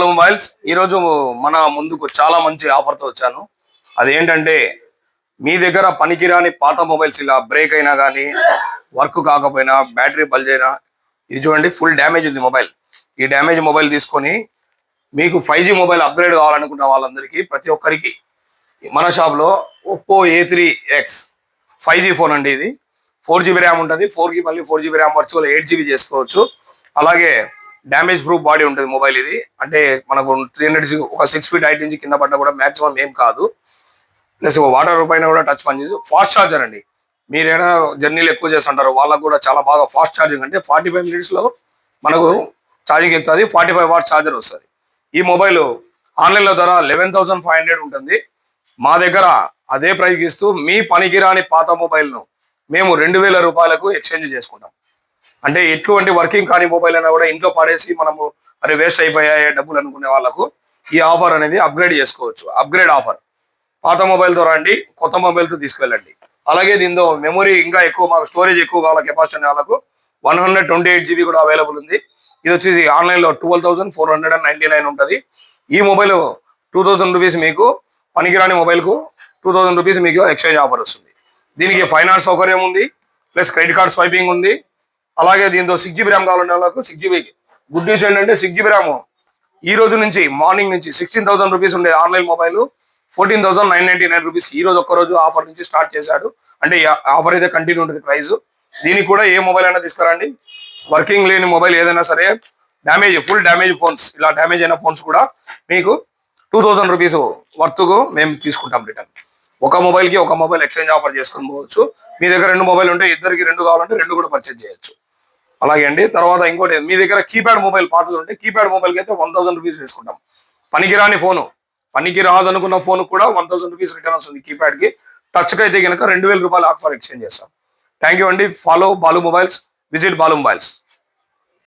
Mobiles ఈరోజు మన ముందుకు చాలా మంచి ఆఫర్తో వచ్చాను. అదేంటంటే మీ దగ్గర పనికిరాని పాత మొబైల్స్ ఇలా బ్రేక్ అయినా కానీ వర్క్ కాకపోయినా బ్యాటరీ బల్జ్ అయినా ఇది చూడండి ఫుల్ డ్యామేజ్ ఉంది మొబైల్. ఈ డ్యామేజ్ మొబైల్ తీసుకొని మీకు 5G మొబైల్ అప్గ్రేడ్ కావాలనుకున్న వాళ్ళందరికీ ప్రతి ఒక్కరికి మన షాప్లో ఒప్పో A3X 5G ఫోన్ అండి. ఇది 4GB ర్యామ్ ఉంటుంది. 4GB ర్యామ్ వర్చువల్ 8GB చేసుకోవచ్చు. అలాగే డ్యామేజ్ ప్రూఫ్ బాడీ ఉంటుంది మొబైల్. ఇది అంటే మనకు 300 ఒక 6 ఫీట్ హైట్ నుంచి కింద పడ్డా కూడా మ్యాక్సిమం ఏం కాదు. ప్లస్ వాటర్ పైన కూడా టచ్ పని చేసి ఫాస్ట్ ఛార్జర్ అండి. మీరైనా జర్నీలు ఎక్కువ చేస్తుంటారు వాళ్ళకు కూడా చాలా బాగా ఫాస్ట్ ఛార్జింగ్, అంటే 45 మినిట్స్లో మనకు ఛార్జింగ్ ఎక్కుతుంది. 45 వాట్ ఛార్జర్ వస్తుంది. ఈ మొబైల్ ఆన్లైన్లో ధర 11,500 ఉంటుంది. మా దగ్గర అదే ప్రైస్కి ఇస్తూ మీ పనికిరాని పాత మొబైల్ను మేము 2,000 రూపాయలకు ఎక్స్చేంజ్ చేసుకుంటాం. అంటే ఎటువంటి వర్కింగ్ కాని మొబైల్ అయినా కూడా ఇంట్లో పడేసి మనము అరే వేస్ట్ అయిపోయాయి డబ్బులు అనుకునే వాళ్ళకు ఈ ఆఫర్ అనేది అప్గ్రేడ్ చేసుకోవచ్చు. Upgrade offer. పాత మొబైల్తో రండి, కొత్త మొబైల్తో తీసుకెళ్ళండి. అలాగే దీంతో మెమొరీ ఇంకా ఎక్కువ, మాకు స్టోరేజ్ ఎక్కువ కావాలి కెపాసిటీ అనే వాళ్ళకు 128GB కూడా అవైలబుల్ ఉంది. ఇది వచ్చేసి ఆన్లైన్లో 12,499 ఉంటుంది. ఈ మొబైల్ 2,000 రూపీస్ మీకు పనికిరాని మొబైల్కు 2,000 రూపీస్ మీకు ఎక్స్చేంజ్ ఆఫర్ వస్తుంది. దీనికి ఫైనాన్స్ సౌకర్యం ఉంది, ప్లస్ క్రెడిట్ కార్డ్ స్వైపింగ్ ఉంది. అలాగే దీంతో 6GB ర్యామ్ కావాలనే వాళ్ళకు 6GB. గుడ్ న్యూస్ ఏంటంటే 6GB ర్యామ్ ఈ రోజు నుంచి మార్నింగ్ నుంచి 16,000 రూపీస్ ఉండే ఆన్లైన్ మొబైల్ 14,999 రూపీస్కి ఈ రోజు ఒక్కరోజు ఆఫర్ నుంచి స్టార్ట్ చేశాడు. అంటే ఆఫర్ అయితే కంటిన్యూ ఉంటుంది ప్రైస్. దీనికి కూడా ఏ మొబైల్ అయినా తీసుకురండి. వర్కింగ్ లేని మొబైల్ ఏదైనా సరే, డ్యామేజ్ ఫుల్ డ్యామేజ్ ఫోన్స్, ఇలా డ్యామేజ్ అయిన ఫోన్స్ కూడా మీకు 2,000 రూపీస్ వర్త్కు మేము తీసుకుంటాం రిటర్న్. ఒక మొబైల్కి ఒక మొబైల్ ఎక్స్చేంజ్ ఆఫర్ చేసుకొని పోవచ్చు. మీ దగ్గర 2 మొబైల్ ఉంటే ఇద్దరికి 2 కావాలంటే 2 కూడా పర్చేజ్ చేయొచ్చు. అలాగే అండి. తర్వాత ఇంకోటి, మీ దగ్గర కీప్యాడ్ మొబైల్ పాతది ఉంటే కీప్యాడ్ మొబైల్కి అయితే 1,000 రూపీస్ వేసుకుంటాం. పనికిరాని ఫోను, పనికి రాదనుకున్న ఫోన్ కూడా 1,000 రూపీస్ రిటర్న్ వస్తుంది కీప్యాడ్కి. టచ్కి అయితే కనుక 2,000 రూపాయలు ఆఫర్ ఎక్స్చేంజ్ చేస్తాం. థ్యాంక్ యూ అండి. Follow Balu mobiles, visit Balu mobiles.